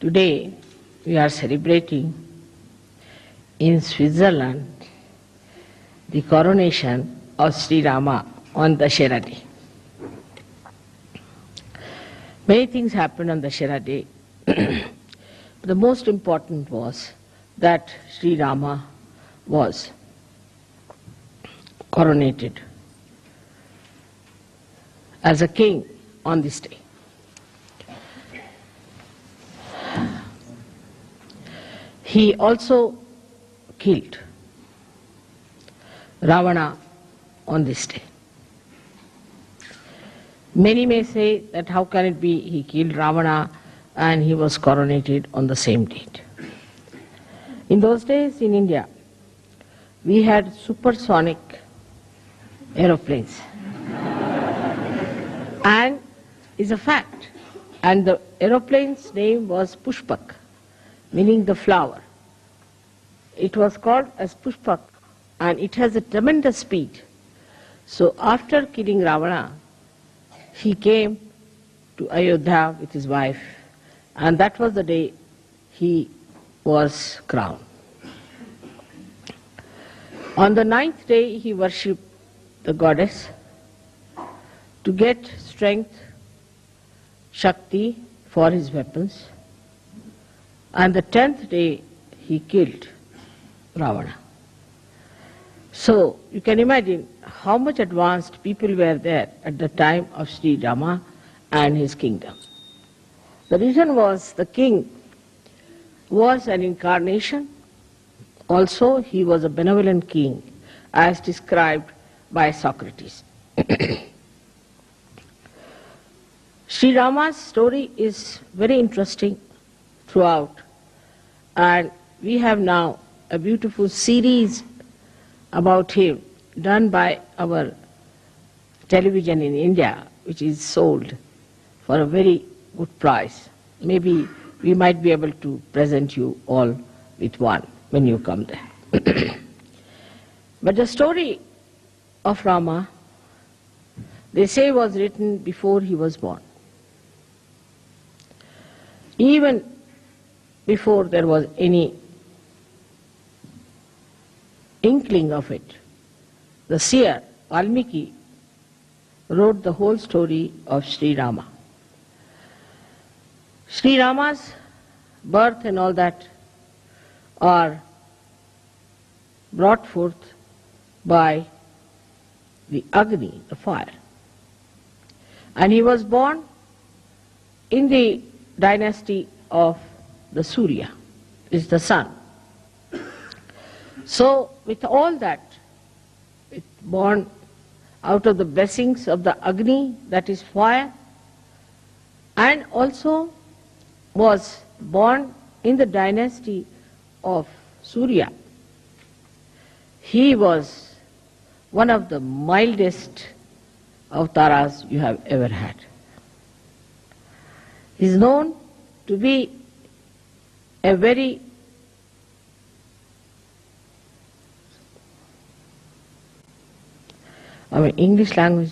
Today we are celebrating in Switzerland the coronation of Shri Rama on Dashera Day. Many things happened on Dashera Day. The most important was that Shri Rama was coronated as a king on this day. He also killed Ravana on this day. Many may say that how can it be he killed Ravana and he was coronated on the same date. In those days in India, we had supersonic aeroplanes. And it's a fact. And the aeroplane's name was Pushpak, meaning the flower. It was called as Pushpak, and it has a tremendous speed. So after killing Ravana, he came to Ayodhya with his wife, and that was the day he was crowned. On the 9th day, he worshipped the goddess to get strength, Shakti for his weapons, and the 10th day he killed Ravana. So you can imagine how much advanced people were there at the time of Shri Rama and his kingdom. The reason was the king was an incarnation. Also he was a benevolent king as described by Socrates. Shri Rama's story is very interesting throughout, and we have now a beautiful series about him done by our television in India, which is sold for a very good price. Maybe we might be able to present you all with one when you come there. But the story of Rama, they say, was written before he was born. Even before there was any inkling of it, the seer Valmiki wrote the whole story of Shri Rama. Shri Rama's birth and all that are brought forth by the Agni, the fire. And he was born in the dynasty of the Surya, is the sun. So with all that, born out of the blessings of the Agni, that is fire, and also was born in the dynasty of Surya. He was one of the mildest avataras you have ever had. He is known to be a very English language,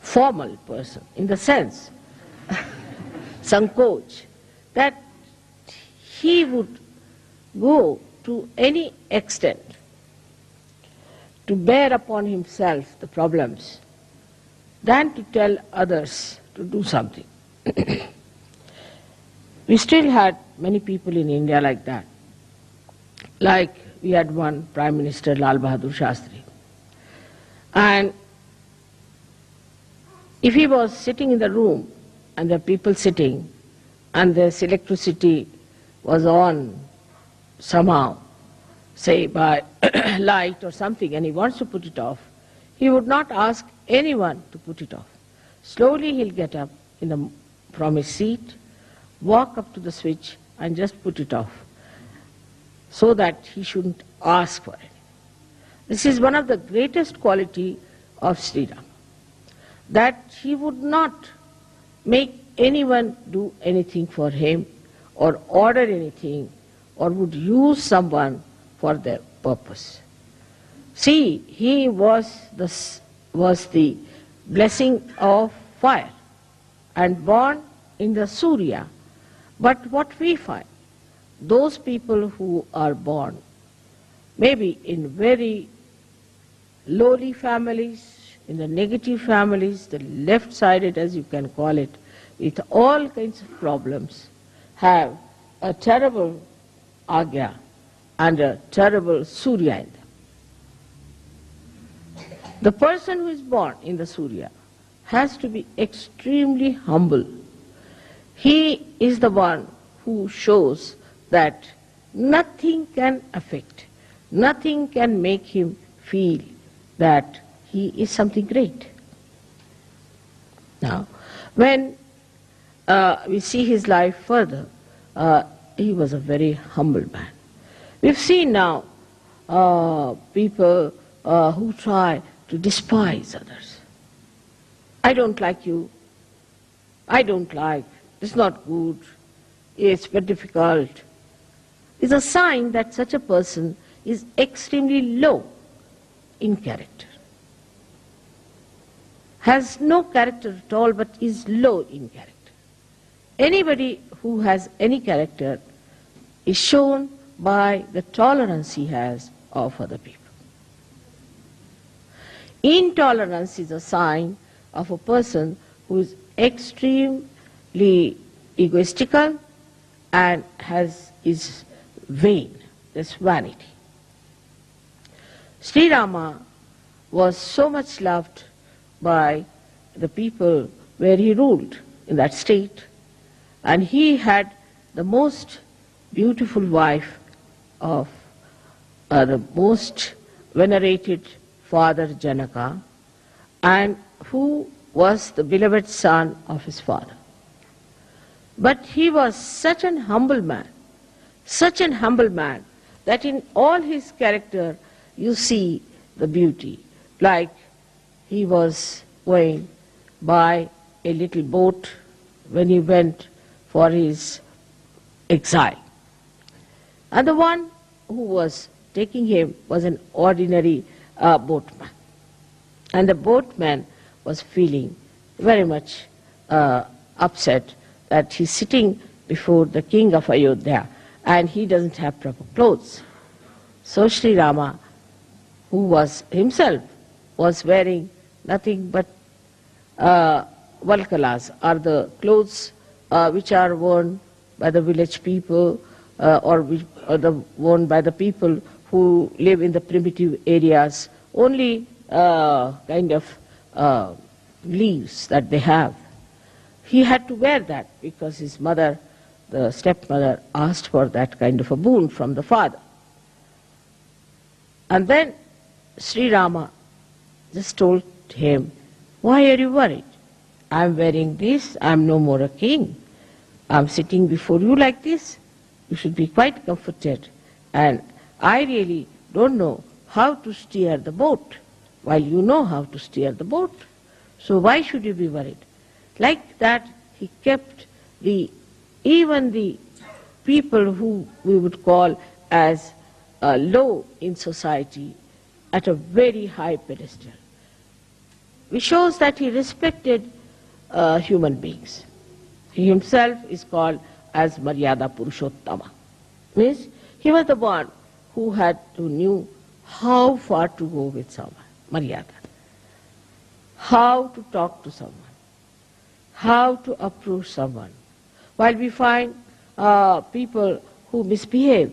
formal person, in the sense, Sankoch, that he would go to any extent to bear upon himself the problems than to tell others to do something. We still had many people in India like that. Like we had one Prime Minister, Lal Bahadur Shastri. And if he was sitting in the room and there are people sitting and the electricity was on somehow, say by light or something, and he wants to put it off, he would not ask anyone to put it off. Slowly he'll get up from his seat, walk up to the switch and just put it off, so that he shouldn't ask for it. This is one of the greatest quality of Shri Rama, that he would not make anyone do anything for him or order anything or would use someone for their purpose. See, he was the blessing of fire and born in the Surya, But what we find, those people who are born maybe in very lowly families, in the negative families, the left-sided as you can call it, with all kinds of problems, have a terrible agya and a terrible surya in them. The person who is born in the surya has to be extremely humble. He is the one who shows that nothing can affect, nothing can make him feel that he is something great. Now, when we see his life further, he was a very humble man. We've seen now people who try to despise others. I don't like you. I don't like. It's not good. It's very difficult. It's a sign that such a person is extremely low in character. Has no character at all, but is low in character. Anybody who has any character is shown by the tolerance he has of other people. Intolerance is a sign of a person who is extremely egoistical and is vain, there's vanity. Shri Rama was so much loved by the people where he ruled in that state, and he had the most beautiful wife of the most venerated father Janaka, and who was the beloved son of his father. But he was such an humble man, that in all his character you see the beauty. Like he was going by a little boat when he went for his exile. And the one who was taking him was an ordinary boatman. And the boatman was feeling very much upset that he's sitting before the king of Ayodhya and he doesn't have proper clothes. So Shri Rama, who was himself was wearing nothing but valkalas, are the clothes which are worn by the village people or worn by the people who live in the primitive areas, only kind of leaves that they have. He had to wear that because his mother, the stepmother, asked for that kind of a boon from the father. And then Sri Rama just told him, "Why are you worried? I'm wearing this, I'm no more a king. I'm sitting before you like this. You should be quite comforted. And I really don't know how to steer the boat, while you know how to steer the boat. So why should you be worried?" Like that, he kept even the people who we would call as low in society at a very high pedestal. Which shows that he respected human beings. He himself is called as Maryada Purushottama. Means he was the one who knew how far to go with someone, Maryada. How to talk to someone. How to approach someone. While we find people who misbehave,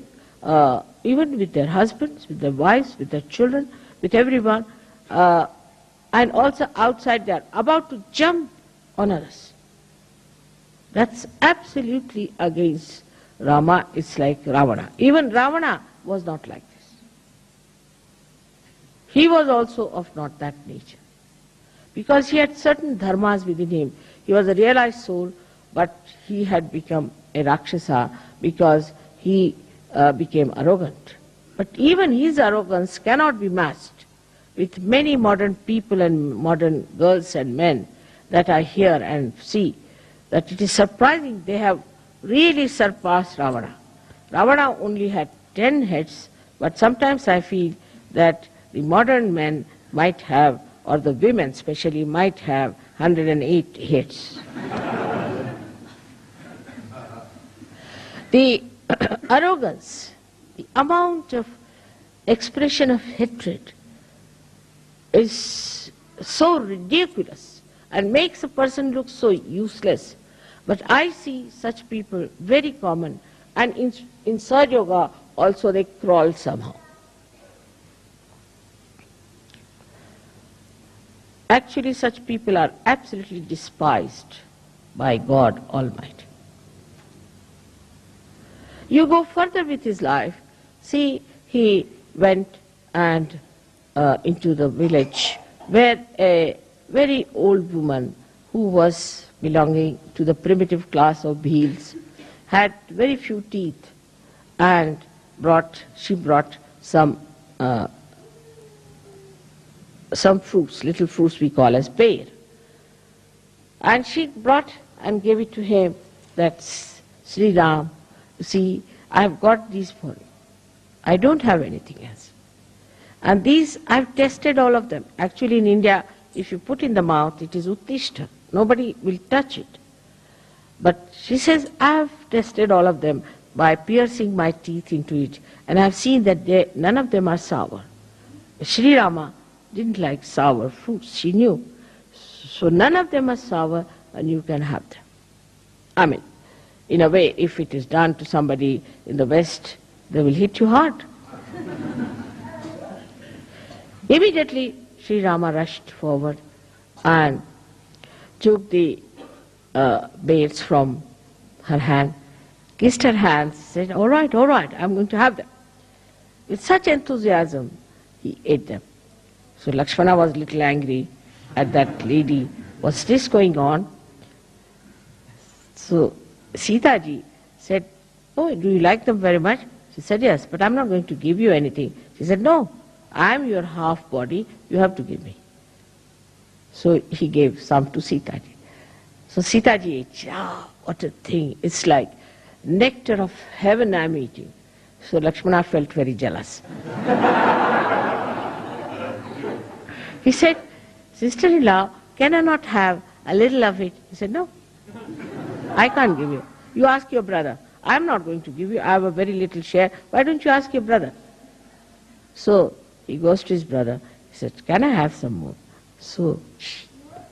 even with their husbands, with their wives, with their children, with everyone, and also outside they are about to jump on others. That's absolutely against Rama. It's like Ravana. Even Ravana was not like this. He was also of not that nature. Because he had certain dharmas within him. He was a realized soul, but he had become a Rakshasa because he became arrogant. But even his arrogance cannot be matched with many modern people and modern girls and men that I hear and see, that it is surprising they have really surpassed Ravana. Ravana only had 10 heads, but sometimes I feel that the modern men might have, or the women especially, might have 108 heads. The arrogance, the amount of expression of hatred is so ridiculous and makes a person look so useless. But I see such people very common, and in Sahaja Yoga also they crawl somehow. Actually, such people are absolutely despised by God Almighty. You go further with his life. See, he went and into the village where a very old woman who was belonging to the primitive class of Bhils had very few teeth, and she brought some fruits, little fruits we call as pear. And she brought and gave it to him, that's Shri Ram, see, I have got these for you. I don't have anything else. And these, I've tested all of them. Actually in India, if you put in the mouth, it is uttishta. Nobody will touch it. But she says, I've tested all of them by piercing my teeth into it, and I've seen that none of them are sour. Shri Rama didn't like sour fruits, she knew. So none of them are sour, and you can have them. I mean, in a way, if it is done to somebody in the West, they will hit you hard. Immediately, Shri Rama rushed forward and took the beads from her hand, kissed her hands, said, all right, I'm going to have them. With such enthusiasm, he ate them. So Lakshmana was a little angry at that lady. What's this going on? So Sita ji said, oh, do you like them very much? She said, yes, but I'm not going to give you anything. She said, no, I'm your half body, you have to give me. So he gave some to Sita ji. So Sita ji ate, what a thing, it's like nectar of heaven I'm eating. So Lakshmana felt very jealous. He said, sister-in-law, can I not have a little of it? He said, no, I can't give you. You ask your brother. I'm not going to give you. I have a very little share. Why don't you ask your brother? So he goes to his brother. He said, can I have some more? So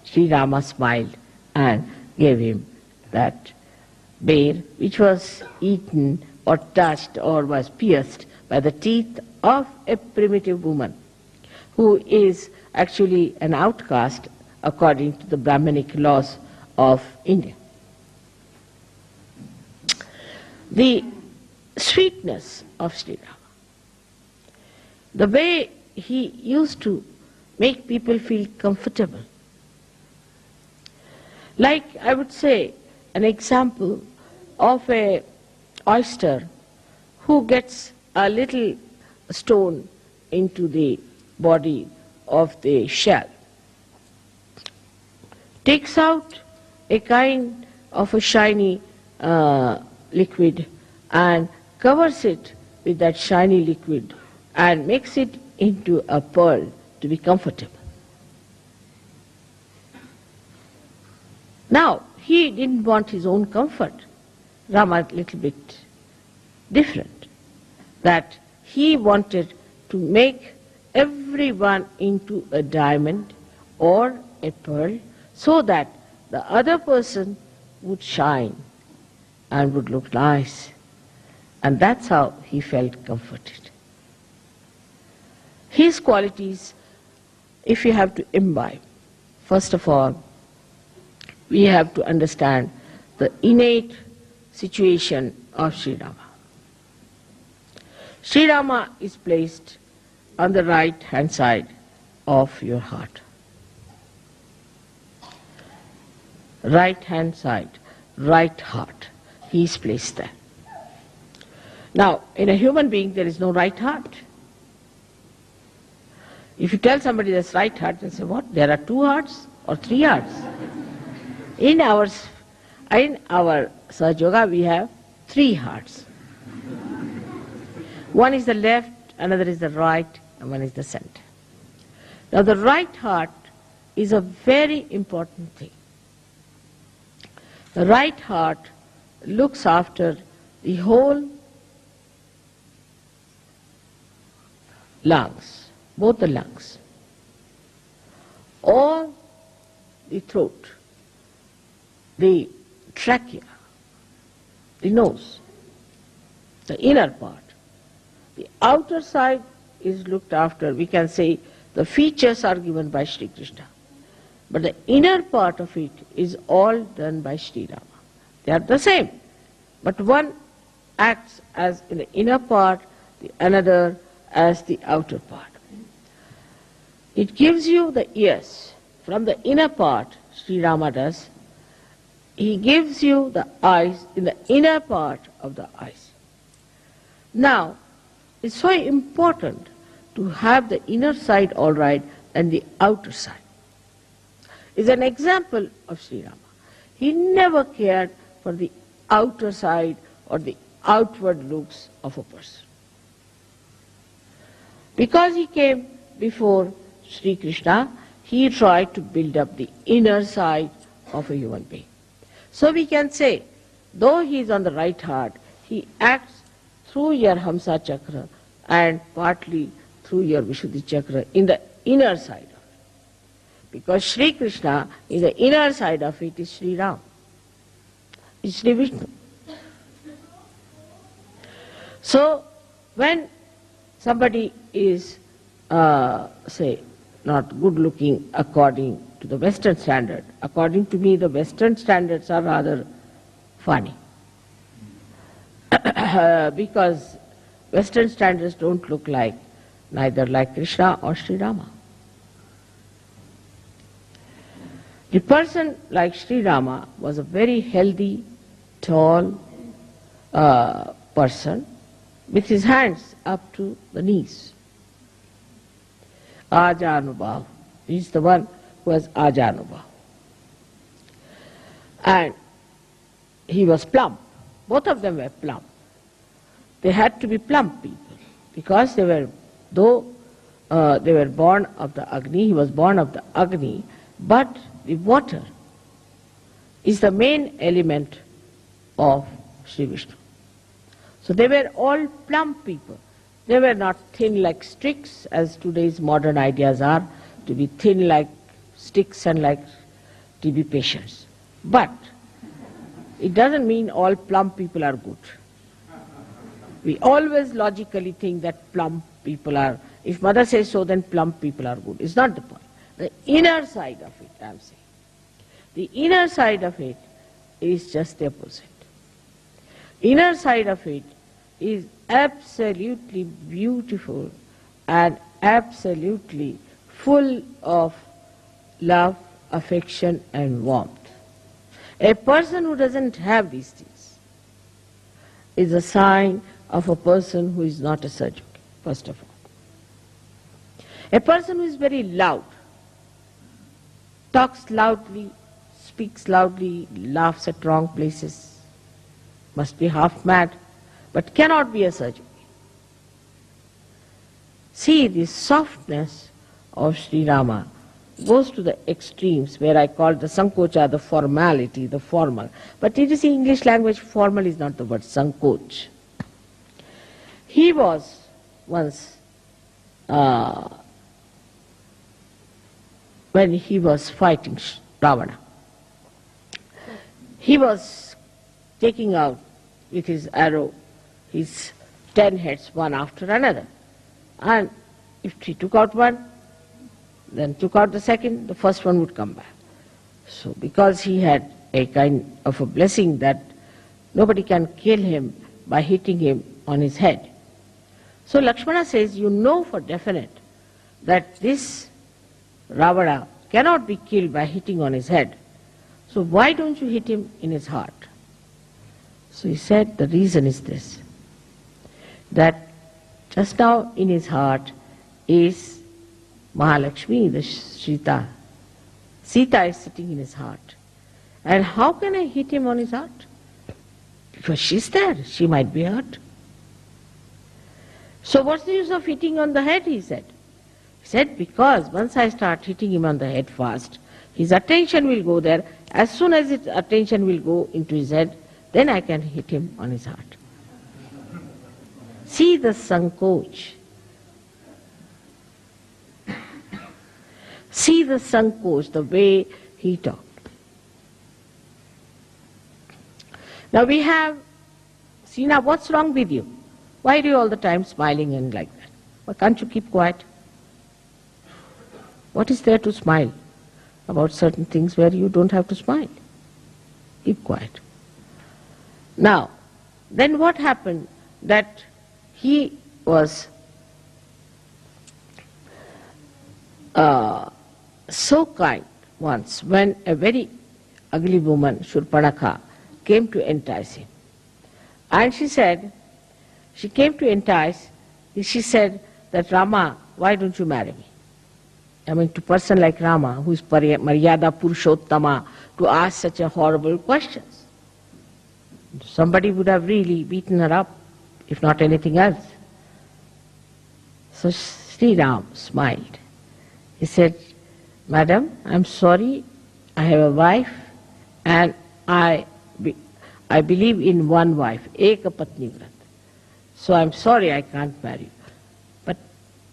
Sri Rama smiled and gave him that bear, which was eaten or touched or was pierced by the teeth of a primitive woman who is actually an outcast according to the Brahmanic laws of India. The sweetness of Shri Rama, the way he used to make people feel comfortable. Like, I would say, an example of an oyster who gets a little stone into the body of the shell, takes out a kind of a shiny liquid and covers it with that shiny liquid and makes it into a pearl to be comfortable. Now, he didn't want his own comfort. Rama a little bit different. That he wanted to make everyone into a diamond or a pearl so that the other person would shine and would look nice. And that's how he felt comforted. His qualities, if you have to imbibe, first of all, we have to understand the innate situation of Shri Rama. Shri Rama is placed on the right hand side of your heart. Right hand side, right heart. He is placed there. Now, in a human being, there is no right heart. If you tell somebody there's right heart, they say, what? There are 2 hearts or 3 hearts? In our Sahaja Yoga, we have 3 hearts. One is the left, another is the right, and one is the center. Now, the right heart is a very important thing. The right heart looks after the whole lungs, both the lungs, all the throat, the trachea, the nose, the inner part. The outer side is looked after. We can say the features are given by Shri Krishna. But the inner part of it is all done by Shri Rama. They are the same. But one acts as in the inner part, the another as the outer part. It gives you the ears. From the inner part, Shri Rama does, he gives you the eyes in the inner part of the eyes. Now, it's so important to have the inner side all right and the outer side. It's an example of Shri Rama. He never cared for the outer side or the outward looks of a person. Because he came before Sri Krishna, he tried to build up the inner side of a human being. So we can say, though he is on the right heart, he acts through your Hamsa Chakra and partly through your Vishuddhi Chakra in the inner side of it. Because Sri Krishna, in the inner side of it, is Sri Ram, is Sri Vishnu. So, when somebody is, say, not good looking according to the Western standard, according to me the Western standards are rather funny. Because Western standards don't look like, neither like Krishna or Sri Rama. The person like Sri Rama was a very healthy, tall person with his hands up to the knees. Ajanubhav. He is the one who has Ajanubhav. And he was plump. Both of them were plump. They had to be plump people because they were, though they were born of the Agni, he was born of the Agni, but the water is the main element of Sri Vishnu. So they were all plump people. They were not thin like sticks, as today's modern ideas are, to be thin like sticks and like TB patients. But it doesn't mean all plump people are good. We always logically think that plump people are, if mother says so, then plump people are good. It's not the point. The inner side of it, I'm saying. The inner side of it is just the opposite. Inner side of it is absolutely beautiful and absolutely full of love, affection and warmth. A person who doesn't have these things is a sign of a person who is not a surgeon, first of all. A person who is very loud, talks loudly, speaks loudly, laughs at wrong places, must be half mad, but cannot be a surgeon. See, the softness of Sri Rama goes to the extremes where I call the sankocha, the formality, the formal. But it is in English language, formal is not the word, sankoch. He was once, when he was fighting Ravana, he was taking out with his arrow his 10 heads one after another. And if he took out one, then took out the second, the first one would come back. So because he had a kind of a blessing that nobody can kill him by hitting him on his head. So Lakshmana says, you know for definite that this Ravana cannot be killed by hitting on his head. So why don't you hit him in his heart? So he said, the reason is this, that just now in his heart is Mahalakshmi, the Sita. Sita is sitting in his heart. And how can I hit him on his heart? Because she's there, she might be hurt. So what's the use of hitting on the head, he said. He said, because once I start hitting him on the head fast, his attention will go there. As soon as his attention will go into his head, then I can hit him on his heart. see the sankoch. See the sankoch, the way he talked. Now we have, see now what's wrong with you? Why are you all the time smiling and like that? Why can't you keep quiet? What is there to smile about certain things where you don't have to smile? Keep quiet. Now, then what happened? That he was so kind once when a very ugly woman, Shurpanakha, came to entice him. And she said, she came to entice, she said that, Rama, why don't you marry me? I mean, to a person like Rama, who is Maryada Purushottama, to ask such a horrible questions. Somebody would have really beaten her up, if not anything else. So Shri Ram smiled. He said, Madam, I'm sorry, I have a wife and I believe in one wife, Eka Patni Vrat. So I'm sorry I can't marry you. But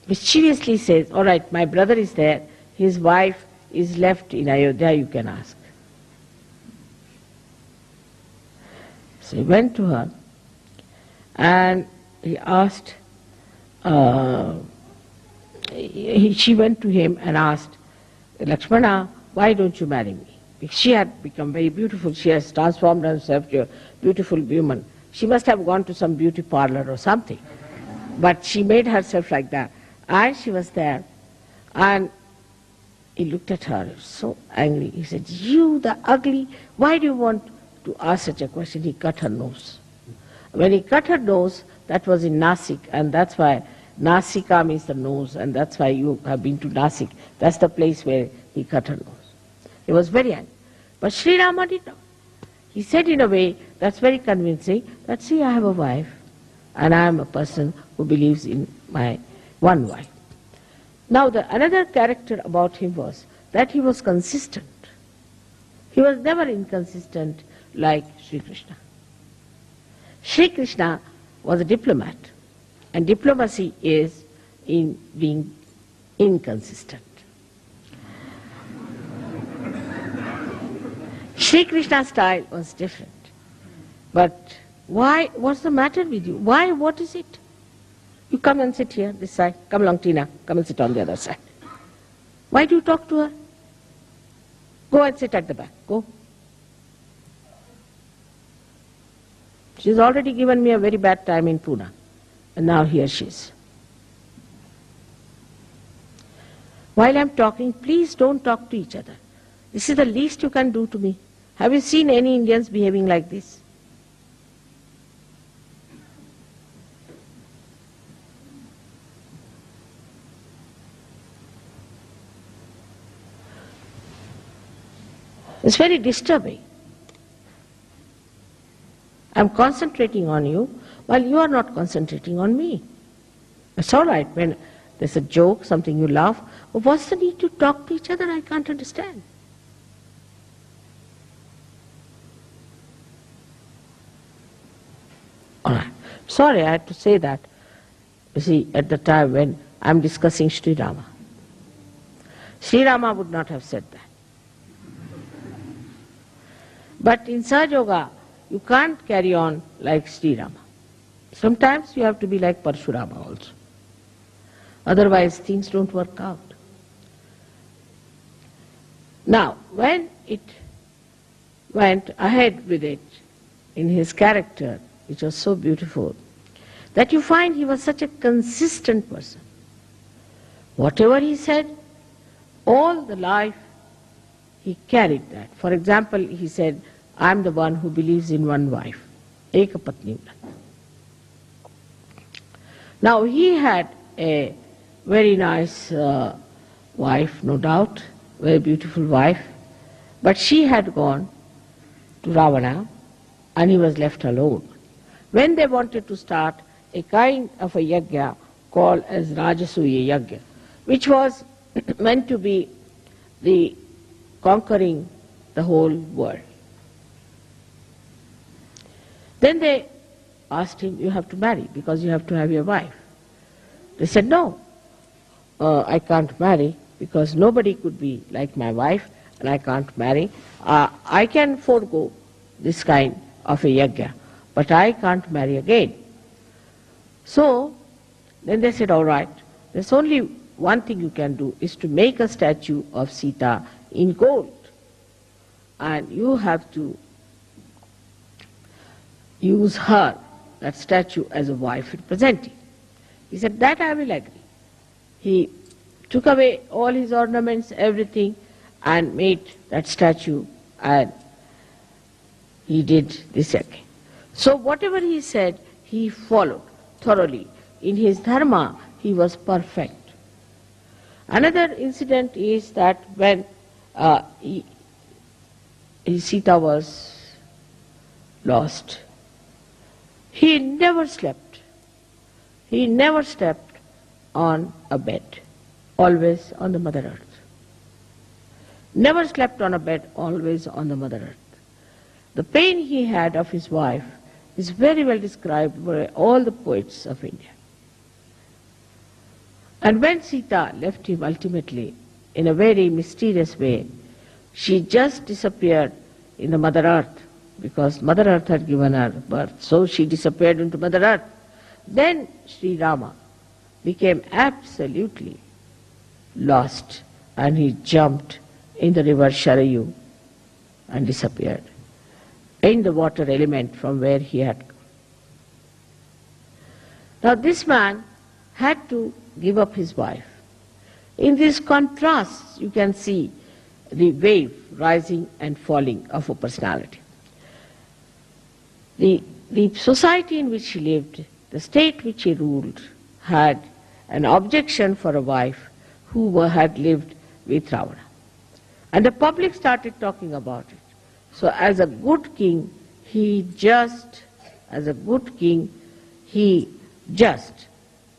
mischievously says, all right, my brother is there, his wife is left in Ayodhya, you can ask. So he went to her and he asked, she went to him and asked, Lakshmana, why don't you marry me? Because she had become very beautiful, she has transformed herself to a beautiful woman. She must have gone to some beauty parlor or something. But she made herself like that. And she was there. And he looked at her, so angry. He said, you the ugly, why do you want to ask such a question? He cut her nose. When he cut her nose, that was in Nasik, and that's why Nasika means the nose, and that's why you have been to Nasik. That's the place where he cut her nose. He was very angry. But Shri Rama did not. He said in a way that's very convincing that, see, I have a wife and I am a person who believes in my one wife. Now another character about him was that he was consistent. He was never inconsistent like Sri Krishna. Sri Krishna was a diplomat, and diplomacy is in being inconsistent. Sri Krishna's style was different. But why, what's the matter with you? Why, what is it? You come and sit here, this side. Come along, Tina, come and sit on the other side. Why do you talk to her? Go and sit at the back, go. She's already given me a very bad time in Pune. And now here she is. While I'm talking, please don't talk to each other. This is the least you can do to me. Have you seen any Indians behaving like this? It's very disturbing. I'm concentrating on you while you are not concentrating on me. It's all right when there's a joke, something you laugh. But what's the need to talk to each other? I can't understand. All right. Sorry, I had to say that. You see, at the time when I'm discussing Shri Rama. Shri Rama would not have said that. But in Sahaja Yoga, you can't carry on like Shri Rama. Sometimes you have to be like Parshurama also. Otherwise things don't work out. Now, when it went ahead with it in his character, which was so beautiful, that you find he was such a consistent person. Whatever he said, all the life he carried that. For example, he said, I'm the one who believes in one wife, Eka Patni Vrat. Now he had a very nice wife, no doubt, very beautiful wife, but she had gone to Ravana and he was left alone. When they wanted to start a kind of a yajna called as Rajasuya Yajna, which was meant to be the conquering the whole world. Then they asked him, you have to marry because you have to have your wife. They said, no, I can't marry because nobody could be like my wife and I can't marry. I can forego this kind of a yajna, but I can't marry again. So then they said, all right, there's only one thing you can do is to make a statue of Sita in gold. And you have to use her, that statue, as a wife representing. He said, that I will agree. He took away all his ornaments, everything, and made that statue, and he did this again. So whatever he said, he followed thoroughly. In his dharma, he was perfect. Another incident is that when Sita was lost, he never slept. He never slept on a bed, always on the Mother Earth. Never slept on a bed, always on the Mother Earth. The pain he had of his wife is very well described by all the poets of India. And when Sita left him ultimately, in a very mysterious way, she just disappeared in the Mother Earth, because Mother Earth had given her birth. So she disappeared into Mother Earth. Then Shri Rama became absolutely lost, and he jumped in the river Sharayu and disappeared in the water element from where he had come. Now this man had to give up his wife. In these contrasts, you can see the wave rising and falling of a personality. The society in which he lived, the state which he ruled, had an objection for a wife who had lived with Ravana. And the public started talking about it. So as a good king, he just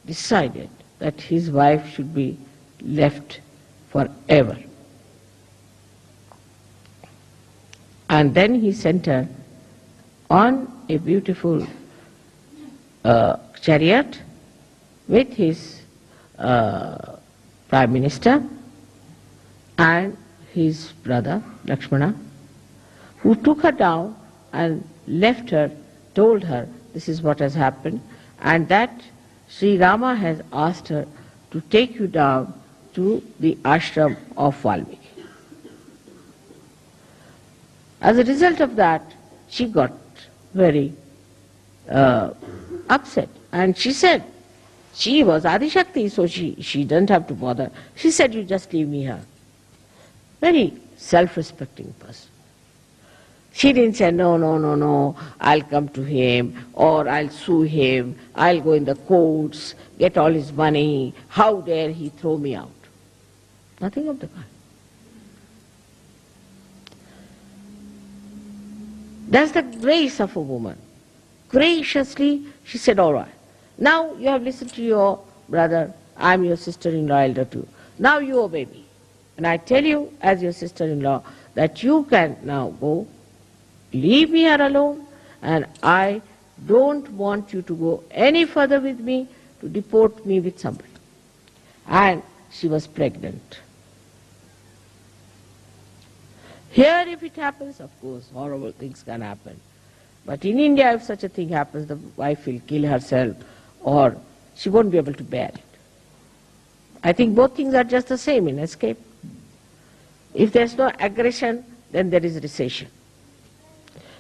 decided that his wife should be left forever. And then he sent her on a beautiful chariot with his Prime Minister and his brother Lakshmana, who took her down and left her, told her this is what has happened, and that Sri Rama has asked her to take you down to the ashram of Valmiki. As a result of that, she got very upset, and she said, she was Adi Shakti, so she doesn't have to bother. She said, you just leave me here. Very self-respecting person. She didn't say, no, I'll come to him, or I'll sue him, I'll go in the courts, get all his money, how dare he throw me out. Nothing of the kind. That's the grace of a woman. Graciously, she said, all right, now you have listened to your brother, I'm your sister-in-law elder too. Now you obey me. And I tell you, as your sister-in-law, that you can now go, leave me here alone, and I don't want you to go any further with me to deport me with somebody. And she was pregnant. Here if it happens, of course, horrible things can happen. But in India, if such a thing happens, the wife will kill herself, or she won't be able to bear it. I think both things are just the same in escape. If there's no aggression, then there is recession.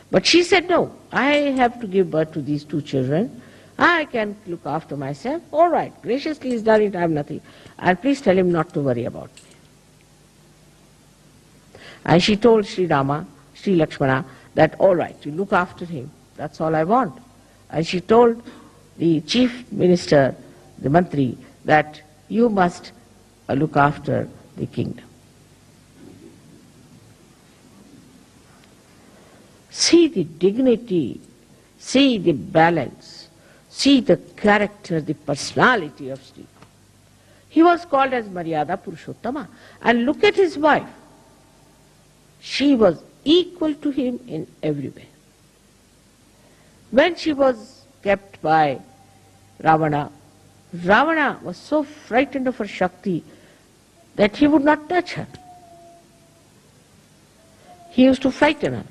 But she said, no, I have to give birth to these two children. I can look after myself. All right, graciously he's done it, I have nothing. And please tell him not to worry about me. And she told Sri Rama, Sri Lakshmana, that all right, you look after him. That's all I want. And she told the chief minister, the mantri, that you must look after the kingdom. See the dignity, see the balance, see the character, the personality of Sri. He was called as Maryada Purushottama. And look at his wife. She was equal to him in every way. When she was kept by Ravana. Ravana was so frightened of her Shakti that he would not touch her. He used to frighten her.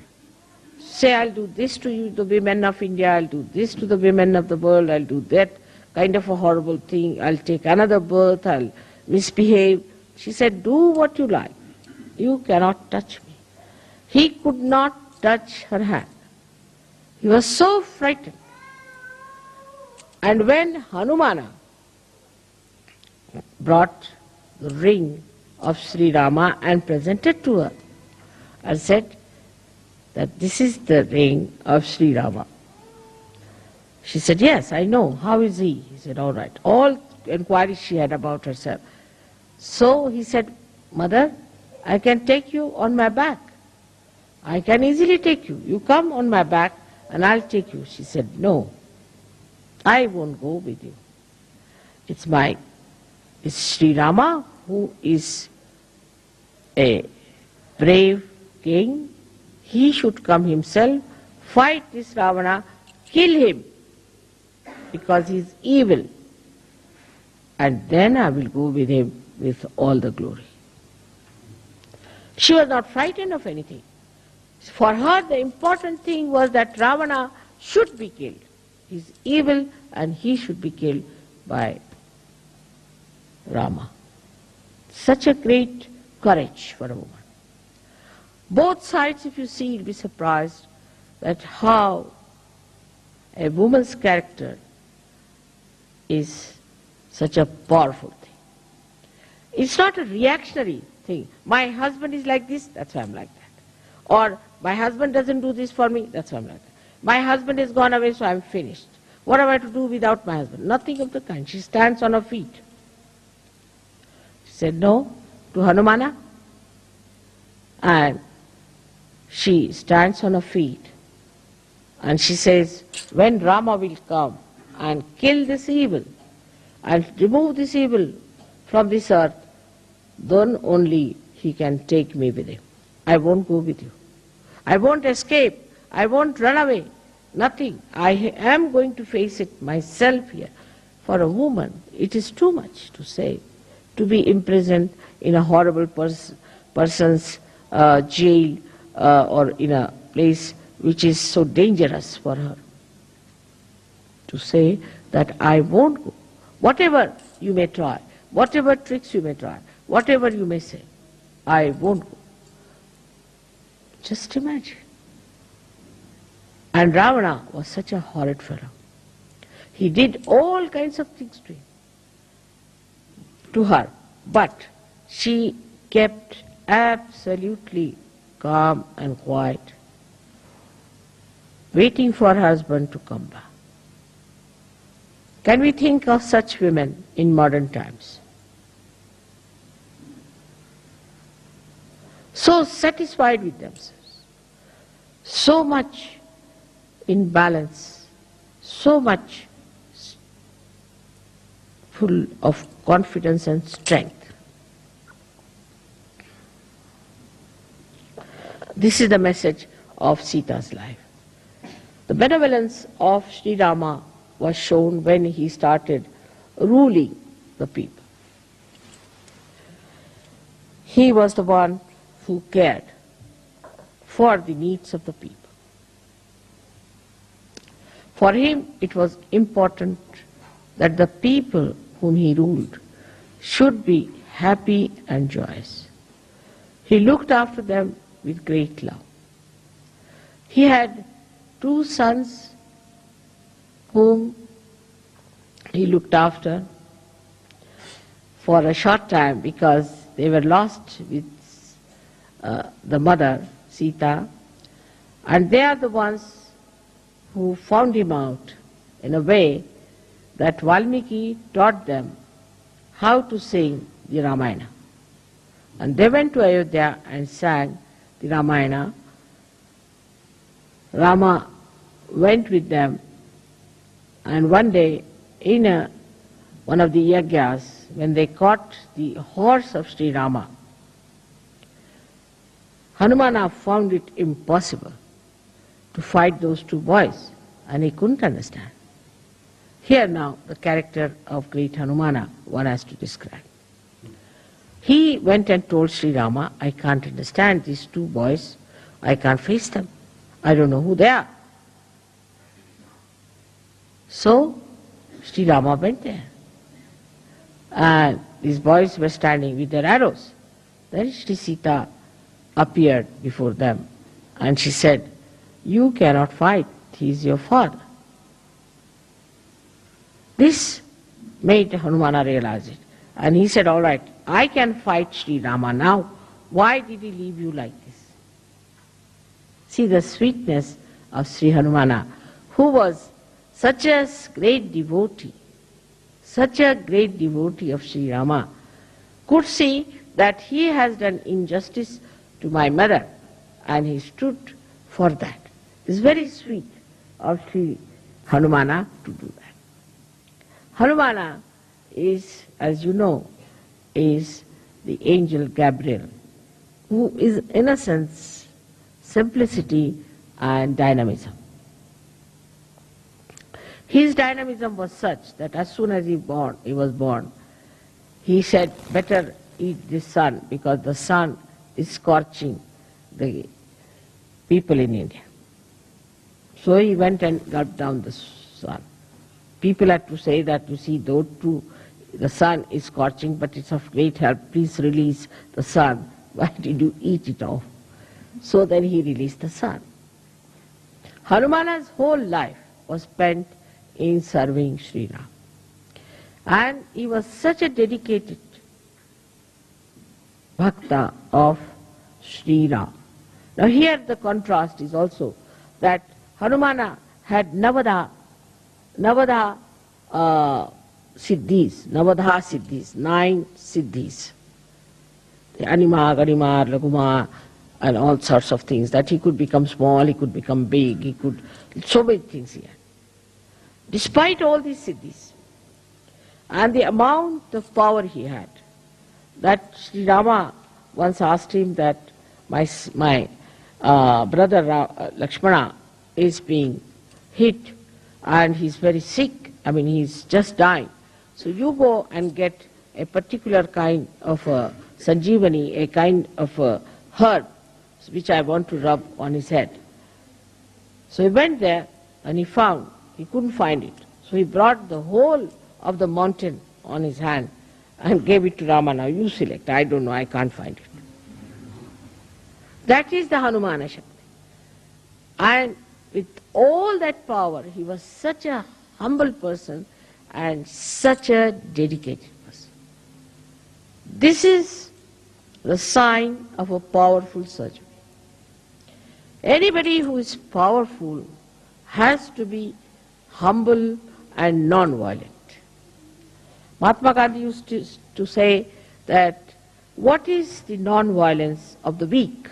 Say, I'll do this to you, the women of India, I'll do this to the women of the world, I'll do that kind of a horrible thing, I'll take another birth, I'll misbehave. She said, do what you like. You cannot touch me. He could not touch her hand. He was so frightened. And when Hanumana brought the ring of Shri Rama and presented to her and said that this is the ring of Shri Rama. She said, yes, I know. How is he? He said, all right. All inquiries she had about herself. So he said, Mother, I can take you on my back. I can easily take you. You come on my back and I'll take you. She said, no, I won't go with you. It's Shri Rama who is a brave king. He should come himself, fight this Ravana, kill him because he is evil. And then I will go with him with all the glory. She was not frightened of anything. For her the important thing was that Ravana should be killed. He is evil and he should be killed by Rama. Such a great courage for a woman. Both sides, if you see, you'll be surprised that how a woman's character is such a powerful thing. It's not a reactionary thing. My husband is like this, that's why I'm like that. Or my husband doesn't do this for me, that's why I'm like that. My husband has gone away, so I'm finished. What am I to do without my husband? Nothing of the kind. She stands on her feet. She said no to Hanumana, and she stands on her feet and she says, when Rama will come and kill this evil and remove this evil from this earth, then only he can take me with him. I won't go with you. I won't escape. I won't run away. Nothing. I am going to face it myself here. For a woman, it is too much to say, to be imprisoned in a horrible person's jail or in a place which is so dangerous for her. To say that I won't go. Whatever you may try, whatever tricks you may try, whatever you may say, I won't go. Just imagine. And Ravana was such a horrid fellow. He did all kinds of things to her, but she kept absolutely calm and quiet, waiting for her husband to come back. Can we think of such women in modern times? So satisfied with themselves, so much in balance, so much full of confidence and strength. This is the message of Sita's life. The benevolence of Shri Rama was shown when he started ruling the people. He was the one who cared for the needs of the people. For him, it was important that the people whom he ruled should be happy and joyous. He looked after them with great love. He had 2 sons whom he looked after for a short time because they were lost with the mother, Sita, and they are the ones who found him out in a way that Valmiki taught them how to sing the Ramayana. And they went to Ayodhya and sang the Ramayana. Rama went with them, and one day in one of the yagyas, when they caught the horse of Shri Rama, Hanumana found it impossible to fight those 2 boys, and he couldn't understand. Here now, the character of great Hanumana one has to describe. He went and told Shri Rama, I can't understand these two boys, I can't face them, I don't know who they are. So, Shri Rama went there. And these boys were standing with their arrows. Then Shri Sita appeared before them and she said, you cannot fight, he is your father. This made Hanumana realize it. And he said, all right, I can fight Shri Rama now. Why did he leave you like this? See the sweetness of Sri Hanumana, who was such a great devotee of Shri Rama, could see that he has done injustice to my mother, and he stood for that. It's very sweet of Sri Hanumana to do that. Hanumana is, as you know, is the angel Gabriel, who is innocence, simplicity and dynamism. His dynamism was such that as soon as he was born, he said, better eat this sun because the sun is scorching the people in India. So he went and gulped down the sun. People had to say that, you see, though true, the sun is scorching, but it's of great help. Please release the sun. Why did you eat it off? So then he released the sun. Hanumana's whole life was spent in serving Sri Ram. And he was such a dedicated bhakta of Sri Ram. Now here the contrast is also that Hanumana had Navadha siddhis, 9 siddhis. The Anima, Ganima, Laguma, and all sorts of things, that he could become small, he could become big, he could, so many things he had. Despite all these siddhis, and the amount of power he had, that Sri Rama once asked him that my brother Lakshmana is being hit and he's very sick, he's just dying. So you go and get a particular kind of a sanjeevani, a kind of a herb, which I want to rub on his head. So he went there and he couldn't find it. So he brought the whole of the mountain on his hand and gave it to Rama. Now you select, I don't know, I can't find it. That is the Hanumana Shakti. And with all that power, he was such a humble person and such a dedicated person. This is the sign of a powerful surgeon. Anybody who is powerful has to be humble and non-violent. Mahatma Gandhi used to say that what is the non-violence of the weak?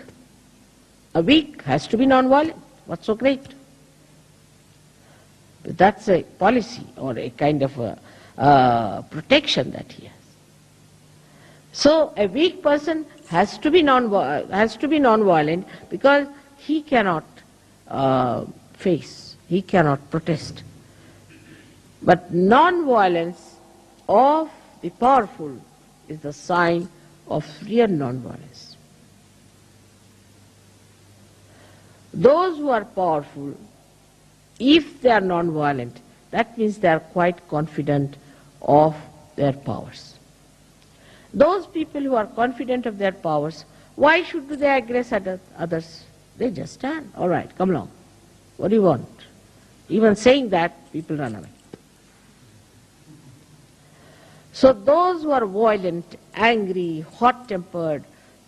A weak has to be non-violent. What's so great? But that's a policy or a kind of a protection that he has. So a weak person has to be non-violent because he cannot face, he cannot protest. But non-violence of the powerful is the sign of real non-violence. Those who are powerful, if they are non-violent, that means they are quite confident of their powers. Those people who are confident of their powers, why should they aggress others? They just stand. All right, come along. What do you want? Even saying that, people run away. So those who are violent, angry, hot-tempered,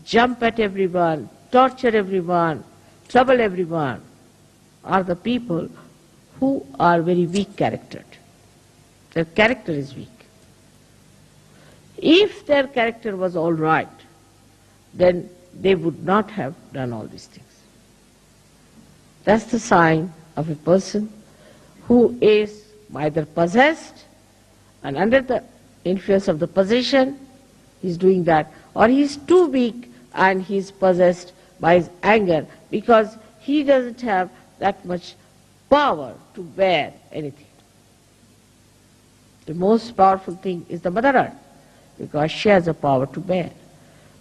jump at everyone, torture everyone, trouble everyone, are the people who are very weak-charactered. Their character is weak. If their character was all right, then they would not have done all these things. That's the sign of a person who is either possessed and under the influence of the possession, he's doing that, or he's too weak and he's possessed by his anger because he doesn't have that much power to bear anything. The most powerful thing is the Mother Earth, because she has the power to bear.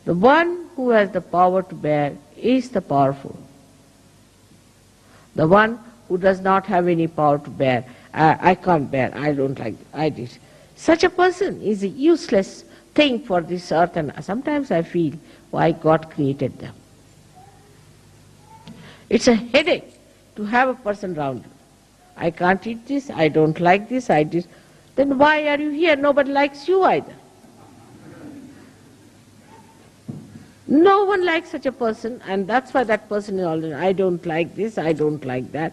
The one who has the power to bear is the powerful. The one who does not have any power to bear, I can't bear, I don't like, I did. Such a person is a useless thing for this earth, and sometimes I feel why God created them. It's a headache to have a person around you. I can't eat this, I don't like this, I did. Then why are you here? Nobody likes you either. No one likes such a person, and that's why that person is always, I don't like this, I don't like that.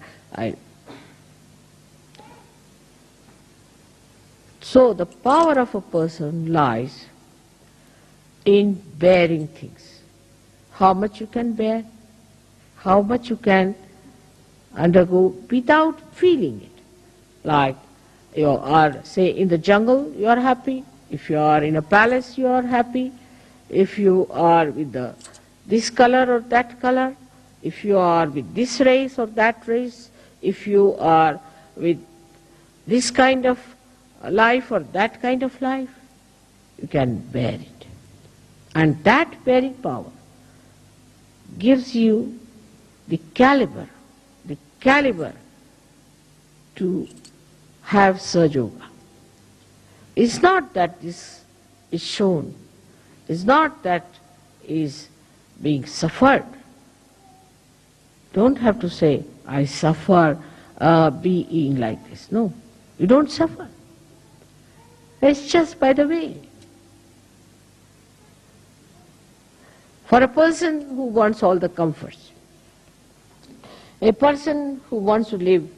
So the power of a person lies in bearing things. How much you can bear, how much you can undergo without feeling it. Like you are, say, in the jungle, you are happy. If you are in a palace, you are happy. If you are with this color or that color, if you are with this race or that race, if you are with this kind of life or that kind of life, you can bear it. And that bearing power gives you the caliber to have Sahaja Yoga. It's not that this is shown, it's not that is being suffered. Don't have to say, I suffer being like this. No, you don't suffer. It's just by the way. For a person who wants all the comforts, a person who wants to live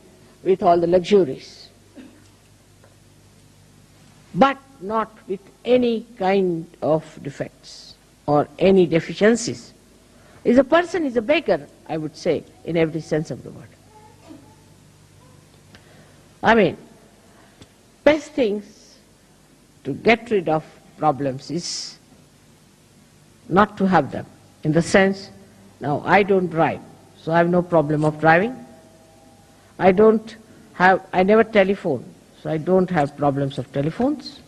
with all the luxuries, but not with any kind of defects or any deficiencies, is a person, is a beggar, I would say, in every sense of the word. I mean, best things to get rid of problems is not to have them. In the sense, now I don't drive, so I have no problem of driving. I never telephone, so I don't have problems of telephones.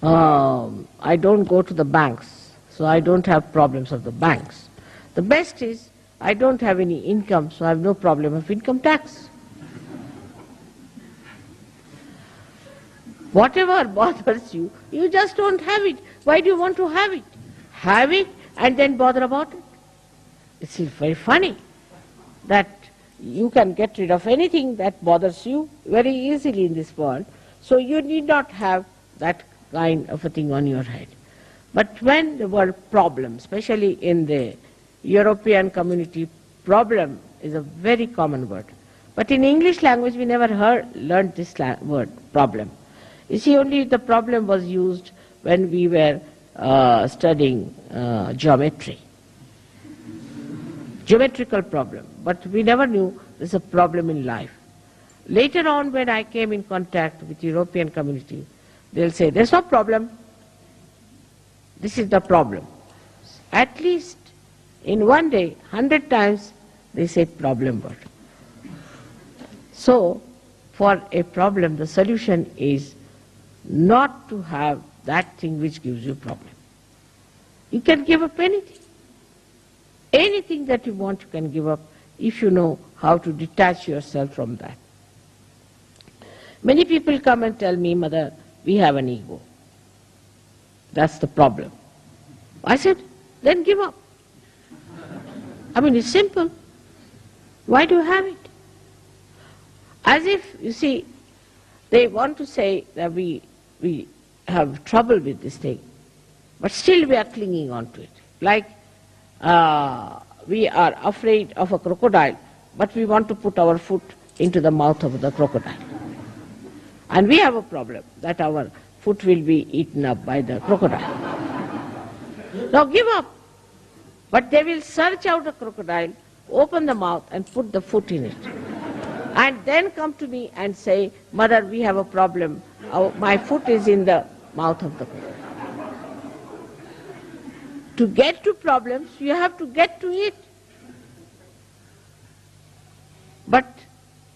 I don't go to the banks, so I don't have problems of the banks. The best is, I don't have any income, so I have no problem of income tax. Whatever bothers you, you just don't have it. Why do you want to have it? Have it and then bother about it. It's very funny that you can get rid of anything that bothers you very easily in this world, so you need not have that kind of a thing on your head. But when the word problem, especially in the European community, problem is a very common word. But in English language we never learned this word, problem. You see, only the problem was used when we were studying geometry. Geometrical problem. But we never knew there's a problem in life. Later on, when I came in contact with European community, they'll say, there's no problem. This is the problem. At least in one day, 100 times, they say problem word. So, for a problem, the solution is not to have that thing which gives you problem. You can give up anything. Anything that you want, you can give up if you know how to detach yourself from that. Many people come and tell me, Mother, we have an ego. That's the problem. I said, then give up. I mean, it's simple. Why do you have it? As if, you see, they want to say that we have trouble with this thing, but still we are clinging on to it. Like we are afraid of a crocodile, but we want to put our foot into the mouth of the crocodile. And we have a problem that our foot will be eaten up by the crocodile. Now give up. But they will search out a crocodile, open the mouth and put the foot in it. And then come to me and say, Mother, we have a problem. My foot is in the mouth of the crocodile. To get to problems, you have to get to it. But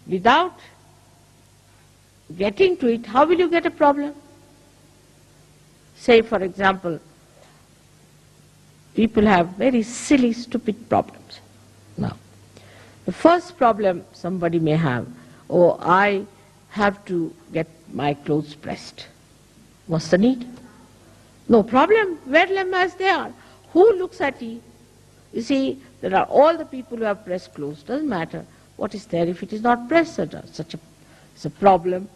without getting to it, how will you get a problem? Say, for example, people have very silly, stupid problems. Now, the first problem somebody may have, oh, I have to get my clothes pressed. What's the need? No problem, wear them as they are. Who looks at you? You see, there are all the people who have pressed clothes, doesn't matter what is there if it is not pressed. It's a problem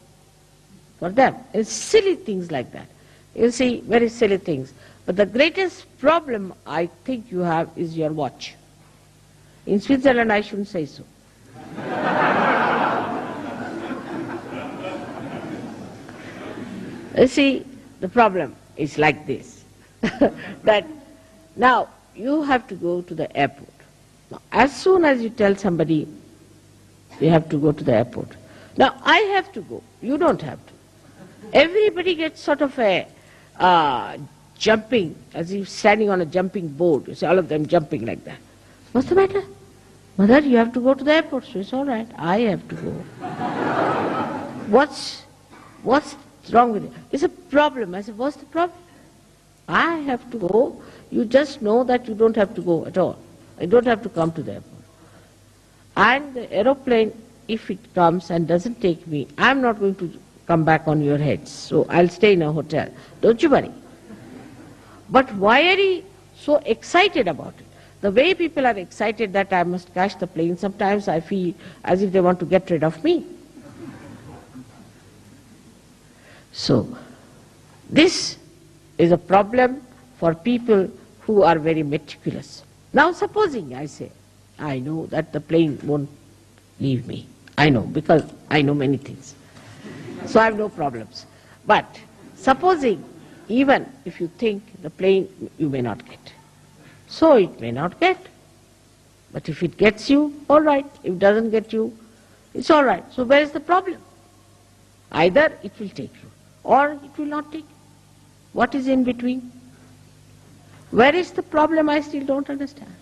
for them. It's silly things like that. You see, very silly things. But the greatest problem I think you have is your watch. In Switzerland, I shouldn't say so. You see, the problem is like this, that now you have to go to the airport. Now, as soon as you tell somebody you have to go to the airport, now I have to go, you don't have to. Everybody gets sort of a jumping, as if standing on a jumping board. You see all of them jumping like that. What's the matter? Mother, you have to go to the airport. So it's all right, I have to go. What's wrong with it? It's a problem. I said, what's the problem? I have to go. You just know that you don't have to go at all. You don't have to come to the airport. And the aeroplane, if it comes and doesn't take me, I'm not going to come back on your heads. So I'll stay in a hotel. Don't you worry. But why are you so excited about it? The way people are excited that I must catch the plane, sometimes I feel as if they want to get rid of me. So, this is a problem for people who are very meticulous. Now supposing I say, I know that the plane won't leave me. I know, because I know many things. So I have no problems. But supposing, even if you think the plane you may not get. So it may not get. But if it gets you, all right. If it doesn't get you, it's all right. So where is the problem? Either it will take you, or it will not take you. What is in between? Where is the problem? I still don't understand.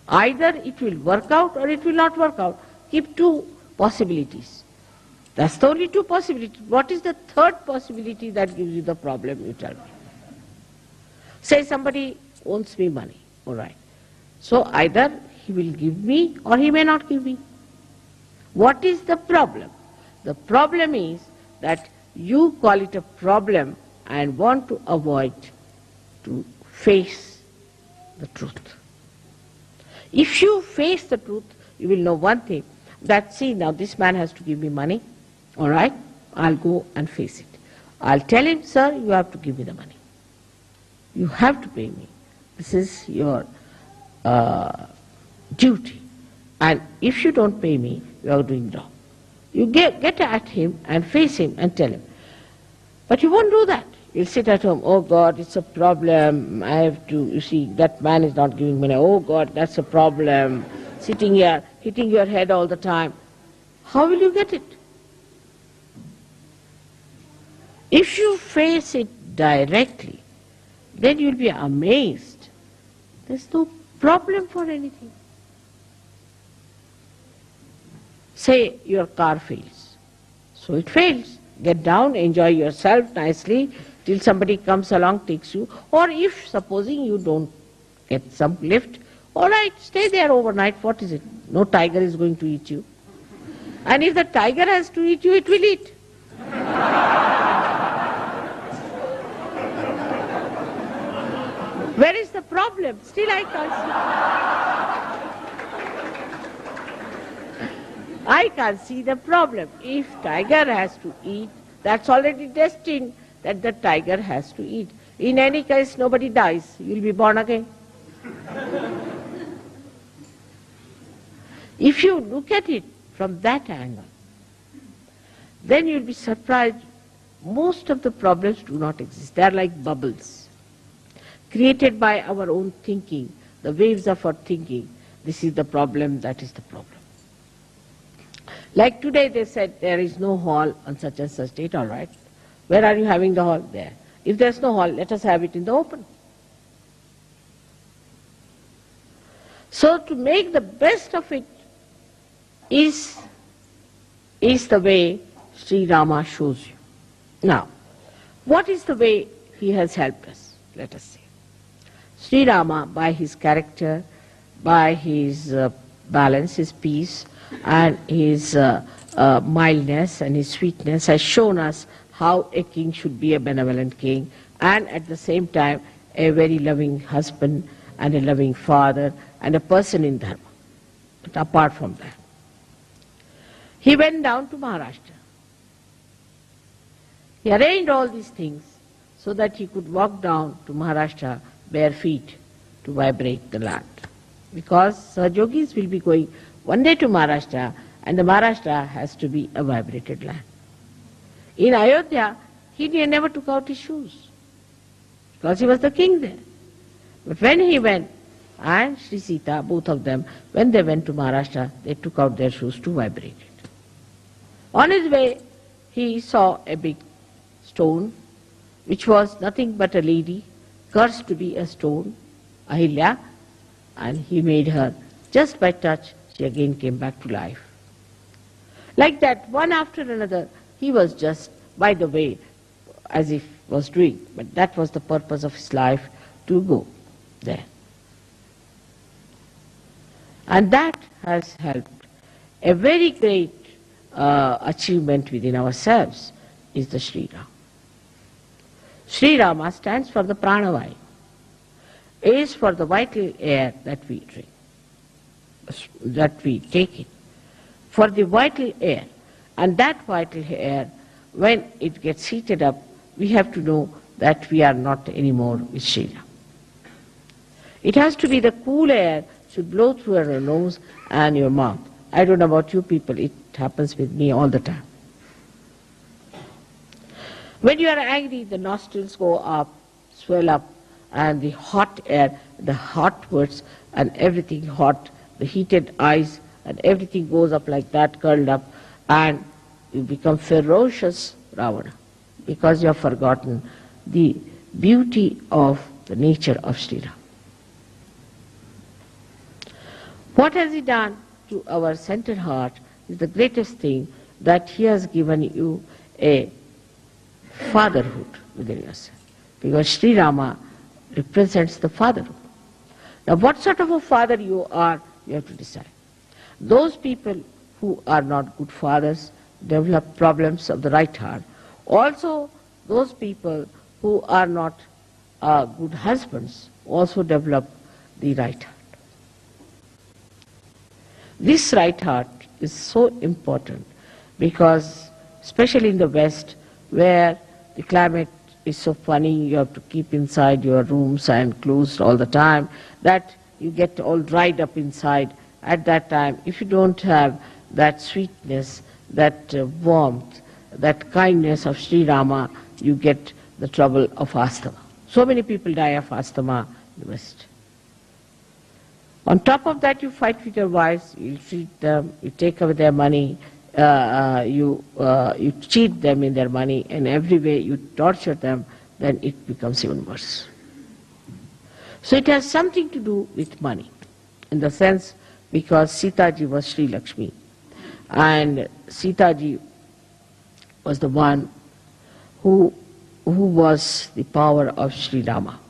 Either it will work out or it will not work out. Keep two possibilities. That's the only two possibilities. What is the third possibility that gives you the problem, you tell me? Say somebody owes me money, all right. So either he will give me or he may not give me. What is the problem? The problem is that you call it a problem and want to avoid to face the truth. If you face the truth, you will know one thing, that see, now this man has to give me money, all right, I'll go and face it. I'll tell him, sir, you have to give me the money. You have to pay me. This is your duty. And if you don't pay me, you are doing wrong. You get at him and face him and tell him. But you won't do that. You'll sit at home, oh God, it's a problem. I have to, you see, that man is not giving money. Oh God, that's a problem. Sitting here, hitting your head all the time. How will you get it? If you face it directly, then you'll be amazed. There's no problem for anything. Say your car fails. So it fails. Get down, enjoy yourself nicely till somebody comes along, takes you. Or if, supposing you don't get some lift, all right, stay there overnight. What is it? No tiger is going to eat you. And if the tiger has to eat you, it will eat. Where is the problem? Still I can't see. I can't see the problem. If tiger has to eat, that's already destined that the tiger has to eat. In any case, nobody dies. You'll be born again. If you look at it from that angle, then you'll be surprised. Most of the problems do not exist. They are like bubbles, created by our own thinking, the waves of our thinking. This is the problem, that is the problem. Like today they said there is no hall on such and such date, all right. Where are you having the hall? There. If there's no hall, let us have it in the open. So to make the best of it is the way Shri Rama shows you. Now, what is the way he has helped us? Let us see. Shri Rama, by his character, by his balance, his peace, and his mildness and his sweetness, has shown us how a king should be a benevolent king, and at the same time a very loving husband and a loving father and a person in dharma. But apart from that, he went down to Maharashtra. He arranged all these things so that he could walk down to Maharashtra bare feet to vibrate the land. Because Sahajogis will be going one day to Maharashtra, and the Maharashtra has to be a vibrated land. In Ayodhya, he never took out his shoes, because he was the king there. But when he went, and Sri Sita, both of them, when they went to Maharashtra, they took out their shoes to vibrate it. On his way, he saw a big stone, which was nothing but a lady, cursed to be a stone, Ahilya, and he made her, just by touch, she again came back to life. Like that, one after another, he was just, by the way, as if was doing, but that was the purpose of his life, to go there. And that has helped. A very great achievement within ourselves is the Shri Rama. Shri Rama stands for the pranavayu, is for the vital air that we drink, that we take in, for the vital air. And that vital air, when it gets heated up, we have to know that we are not anymore with Shri Rama. It has to be the cool air, should blow through your nose and your mouth. I don't know about you people, it happens with me all the time. When you are angry, the nostrils go up, swell up, and the hot air, the hot words and everything hot, the heated eyes and everything goes up like that, curled up, and you become ferocious Ravana, because you have forgotten the beauty of the nature of Shri Rama. What has he done to our centered heart is the greatest thing, that he has given you a fatherhood within yourself. Because Shri Rama represents the fatherhood. Now what sort of a father you are, you have to decide. Those people who are not good fathers develop problems of the right heart. Also, those people who are not good husbands also develop the right heart. This right heart is so important because, especially in the West, where the climate is so funny, you have to keep inside your rooms and closed all the time, that you get all dried up inside. At that time, if you don't have that sweetness, that warmth, that kindness of Shri Rama, you get the trouble of asthma. So many people die of asthma in the West. On top of that, you fight with your wives, you treat them, you take away their money, you cheat them in their money, and every way you torture them, then it becomes even worse. So it has something to do with money, in the sense, because Sitaji was Sri Lakshmi, and Sitaji was the one who was the power of Sri Rama.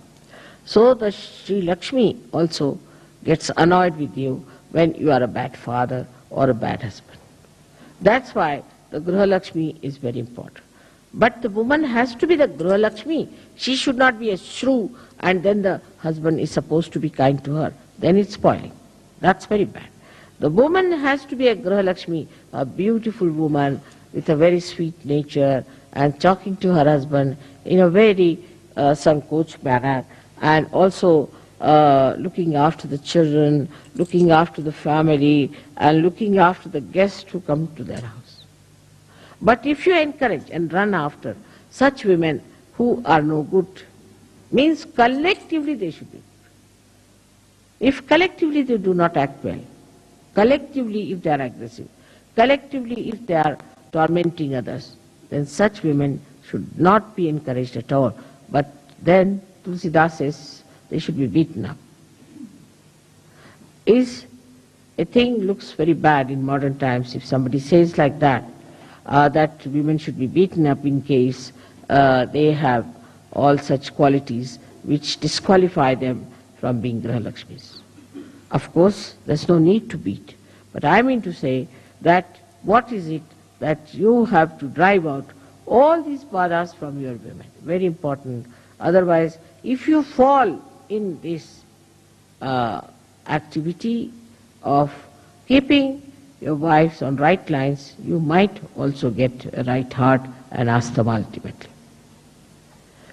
So the Sri Lakshmi also gets annoyed with you when you are a bad father or a bad husband. That's why the Griha Lakshmi is very important. But the woman has to be the Griha Lakshmi. She should not be a shrew and then the husband is supposed to be kind to her. Then it's spoiling. That's very bad. The woman has to be a Griha Lakshmi, a beautiful woman with a very sweet nature and talking to her husband in a very sankoch manner, and also looking after the children, looking after the family, and looking after the guests who come to their house. But if you encourage and run after such women who are no good, means collectively they should be good. If collectively they do not act well, collectively if they are aggressive, collectively if they are tormenting others, then such women should not be encouraged at all. But then Tulsidas says, they should be beaten up. Is a thing looks very bad in modern times if somebody says like that. that women should be beaten up in case they have all such qualities which disqualify them from being Grahalakshmis. Of course, there's no need to beat, but I mean to say that what is it that you have to drive out all these badhas from your women? Very important. Otherwise, if you fall in this activity of keeping your wives on right lines, you might also get a right heart and asthma ultimately.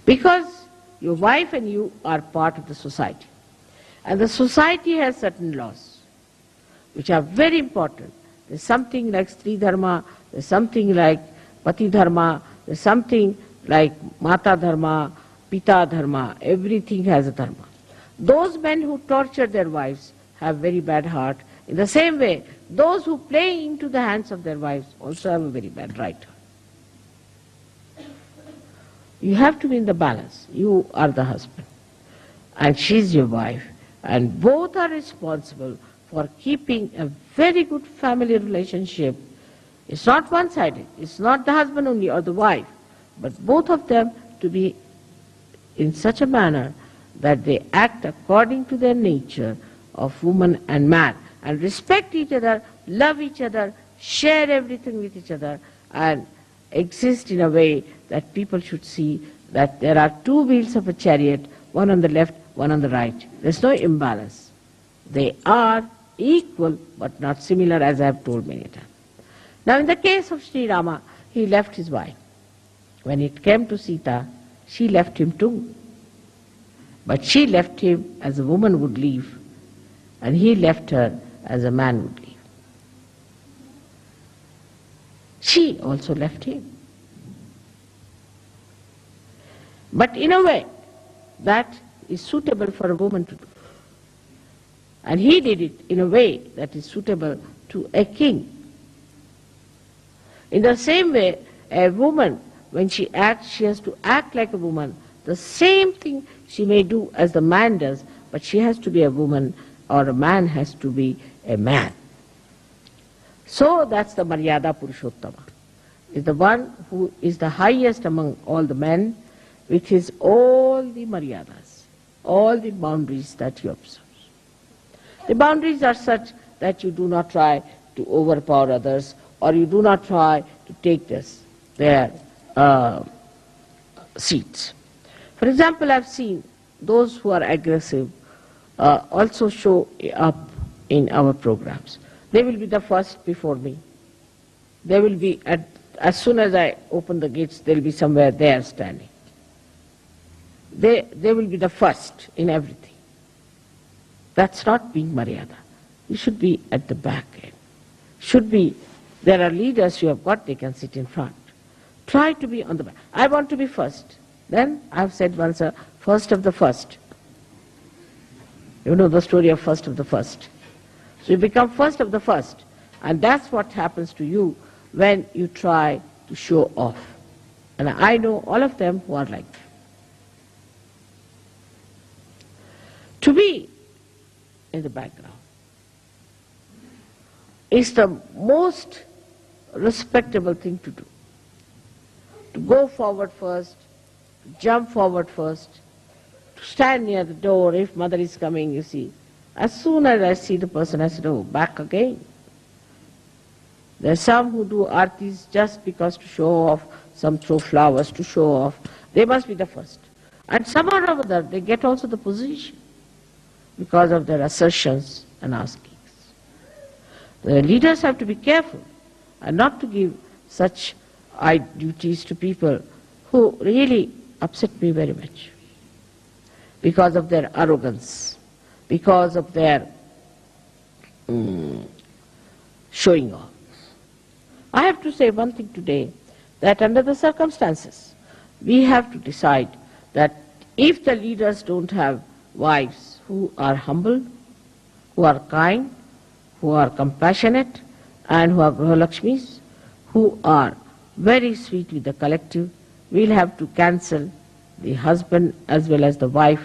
Because your wife and you are part of the society. And the society has certain laws which are very important. There's something like Stri Dharma, there's something like Pati Dharma, there's something like Mata Dharma, Pita Dharma. Everything has a dharma. Those men who torture their wives have very bad heart. In the same way, those who play into the hands of their wives also have a very bad right heart. You have to be in the balance. You are the husband and she's your wife, and both are responsible for keeping a very good family relationship. It's not one-sided. It's not the husband only or the wife, but both of them to be in such a manner that they act according to their nature of woman and man, and respect each other, love each other, share everything with each other, and exist in a way that people should see that there are two wheels of a chariot, one on the left, one on the right. There's no imbalance. They are equal but not similar, as I have told many times. Now in the case of Shri Rama, he left his wife. When it came to Sita, she left him too. But she left him as a woman would leave, and he left her as a man would leave. She also left him. But in a way that is suitable for a woman to do. And he did it in a way that is suitable to a king. In the same way, a woman, when she acts, she has to act like a woman. The same thing she may do as the man does, but she has to be a woman, or a man has to be a man. So that's the Maryada Purushottama. Is the one who is the highest among all the men, with his all the Maryadas, all the boundaries that he observes. The boundaries are such that you do not try to overpower others, or you do not try to take their seats. For example, I've seen those who are aggressive also show up in our programs. They will be the first before me. They will be, as soon as I open the gates, they will be somewhere there standing. They will be the first in everything. That's not being Maryada. You should be at the back end. Should be, there are leaders you have got, they can sit in front. Try to be on the back. I want to be first. Then I've said once, first of the first. You know the story of first of the first. So you become first of the first. And that's what happens to you when you try to show off. And I know all of them who are like that. To be in the background is the most respectable thing to do. To go forward first, to jump forward first, to stand near the door if mother is coming, you see. As soon as I see the person, I say, oh, back again. There are some who do artis just because to show off, some throw flowers to show off. They must be the first. And somehow or other, they get also the position because of their assertions and askings. The leaders have to be careful and not to give such duties to people who really upset me very much because of their arrogance, because of their showing off. I have to say one thing today, that under the circumstances, we have to decide that if the leaders don't have wives who are humble, who are kind, who are compassionate, and who are Grahalakshmis, who are very sweet with the collective, we'll have to cancel the husband as well as the wife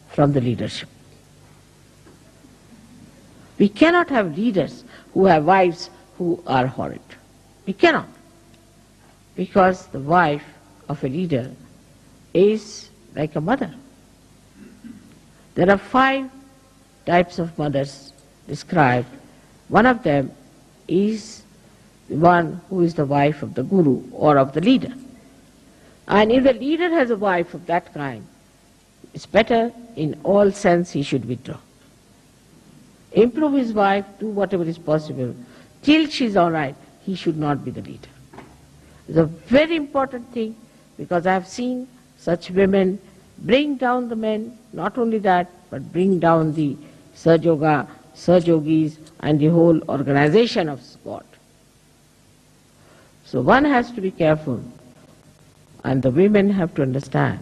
from the leadership. We cannot have leaders who have wives who are horrid. We cannot. because the wife of a leader is like a mother. There are 5 types of mothers described. One of them is the one who is the wife of the guru or of the leader. And if the leader has a wife of that kind, it's better in all sense he should withdraw. Improve his wife, do whatever is possible. Till she's all right, he should not be the leader. It's a very important thing, because I have seen such women bring down the men, not only that, but bring down the Sahaja, Sahajogis and the whole organization of sport. So one has to be careful, and the women have to understand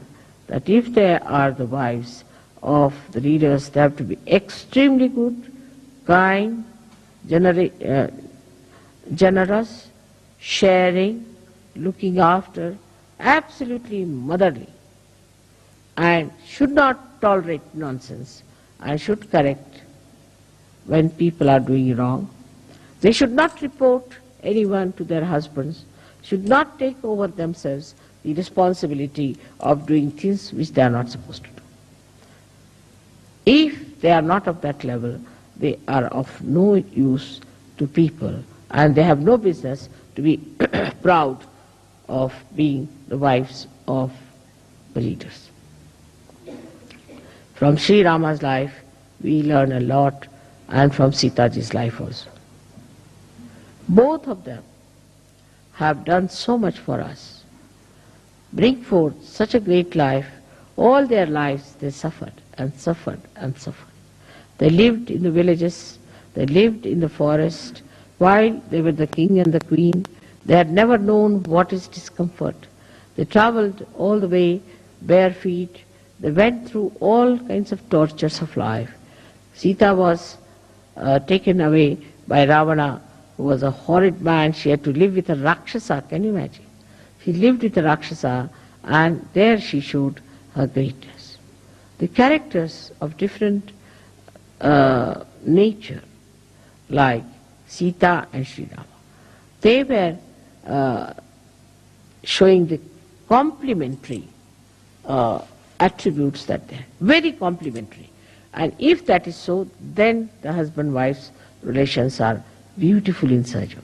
that if they are the wives of the leaders, they have to be extremely good, kind, generous, sharing, looking after, absolutely motherly, and should not tolerate nonsense, and should correct when people are doing wrong. They should not report anyone to their husbands, should not take over themselves the responsibility of doing things which they are not supposed to do. If they are not of that level, they are of no use to people, and they have no business to be proud of being the wives of the leaders. From Shri Rama's life, we learn a lot, and from Sitaji's life also. Both of them have done so much for us. Bring forth such a great life. All their lives they suffered and suffered and suffered. They lived in the villages, they lived in the forest. While they were the king and the queen, they had never known what is discomfort. They traveled all the way bare feet. They went through all kinds of tortures of life. Sita was taken away by Ravana, who was a horrid man. She had to live with a Rakshasa, can you imagine? She lived with a Rakshasa, and there she showed her greatness. The characters of different nature, like Sita and Shri Rama, they were showing the complementary attributes that they had, very complementary. And if that is so, then the husband-wife's relations are beautiful in Sahaja.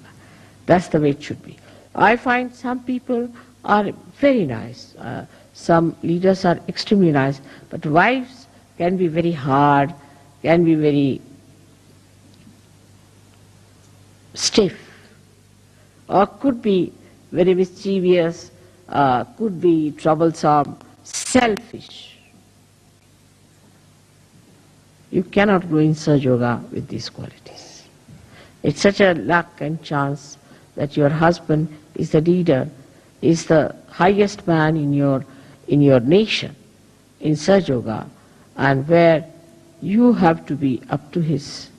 That's the way it should be. I find some people are very nice. Some leaders are extremely nice, but wives can be very hard, can be very stiff, or could be very mischievous, could be troublesome, selfish. You cannot grow in Sahaja with these qualities. It's such a luck and chance that your husband is the leader, is the highest man in your nation, in Sahaja, and where you have to be up to his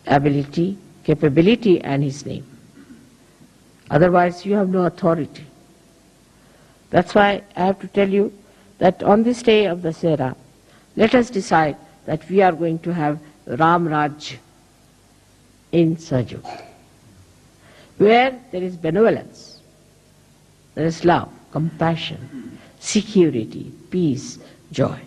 ability, capability and his name. Otherwise you have no authority. That's why I have to tell you that on this day of Dasera, let us decide that we are going to have Ram Raj in Sahaja, where there is benevolence, there is love, compassion, security, peace, joy,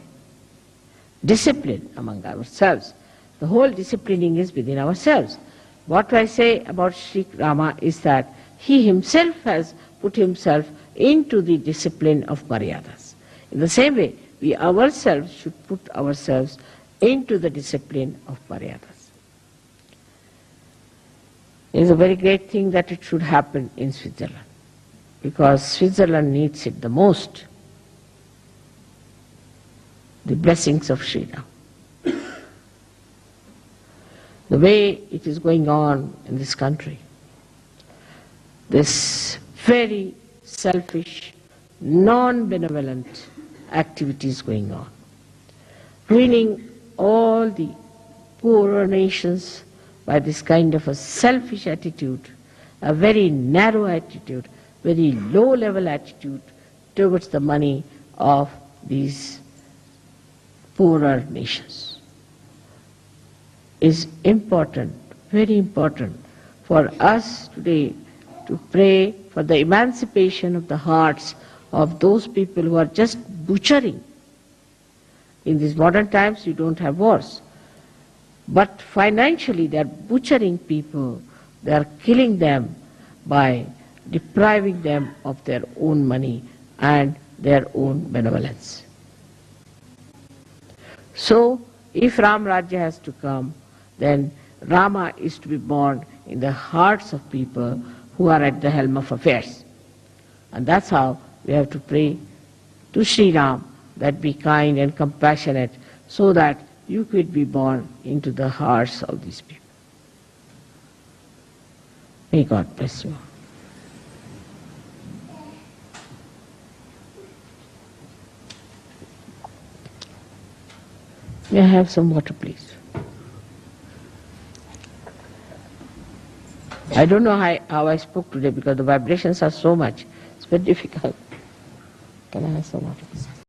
discipline among ourselves. The whole disciplining is within ourselves. What I say about Shri Rama is that he himself has put himself into the discipline of Maryadas. In the same way, we ourselves should put ourselves into the discipline of Maryadas. It is a very great thing that it should happen in Switzerland, because Switzerland needs it the most. The blessings of Shri Rama. The way it is going on in this country, this very selfish, non-benevolent activities going on, ruining all the poorer nations by this kind of a selfish attitude, a very narrow attitude, very low-level attitude towards the money of these poorer nations. Is important, very important for us today to pray for the emancipation of the hearts of those people who are just butchering. In these modern times, you don't have wars. But financially, they are butchering people. They are killing them by depriving them of their own money and their own benevolence. So, if Ram Rajya has to come, then Rama is to be born in the hearts of people who are at the helm of affairs. And that's how we have to pray to Shri Ram that be kind and compassionate so that you could be born into the hearts of these people. May God bless you. May I have some water, please? I don't know how I spoke today because the vibrations are so much. It's very difficult. Can I have some water, please?